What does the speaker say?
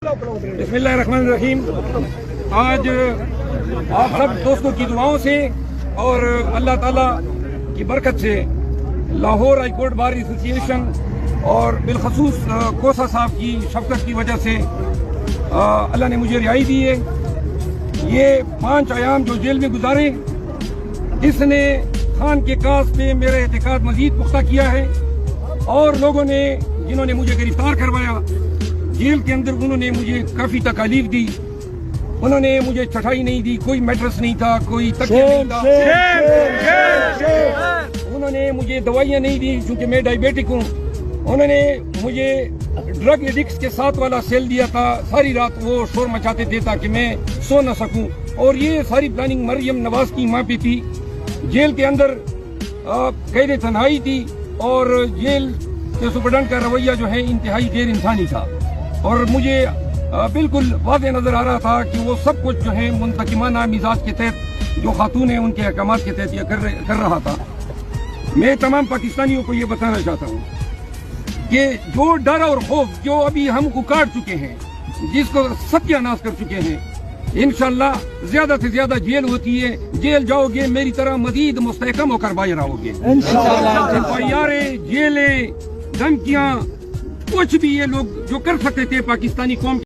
बिस्मिल्लाहिर्रहमानिर्रहीम। आज आप सब दोस्तों की दुआओं से और अल्लाह ताला की बरकत से Lahore high court bar association और बिलखसूस कोसा साहब की शफकत की वजह से अल्लाह ने मुझे रिहाई दी है। ये 5 अयाम जो जेल में गुजारे, इसने खान के कास पे मेरा एतकाद मजीद पुख्ता किया है। और लोगों ने जिन्होंने मुझे गिरफ्तार करवाया जेल के अंदर, उन्होंने मुझे काफी तकलीफ दी। उन्होंने मुझे चटाई नहीं दी, कोई मैट्रेस नहीं था, कोई तकिया नहीं था। उन्होंने मुझे दवाइयाँ नहीं दी क्योंकि मैं डायबिटिक हूँ। उन्होंने मुझे ड्रग एडिक्ट्स के साथ वाला सेल दिया था। सारी रात वो शोर मचाते थे ताकि मैं सो न सकूं। और ये सारी प्लानिंग मरियम नवाज की माँ पे थी। जेल के अंदर कैद तन्हाई थी और जेल के सुपरडेंट का रवैया जो है इंतहाई गैर इंसानी था। और मुझे बिल्कुल वाज़ेह नजर आ रहा था कि वो सब कुछ जो है मुंतकिमाना मिजाज के तहत जो खातून है उनके अहकाम के तहत ये कर रहा था। मैं तमाम पाकिस्तानियों को ये बताना चाहता हूँ कि जो डर और खौफ जो अभी हम उकाड़ चुके हैं, जिसको सत्यानाश कर चुके हैं, इंशाल्लाह ज्यादा से ज्यादा जेल होती है, जेल जाओगे मेरी तरह मजीद मुस्तहकम होकर बाहर आओगे। FIR, जेलें, धमकियां, कुछ भी ये लोग जो कर सकते थे पाकिस्तानी कौम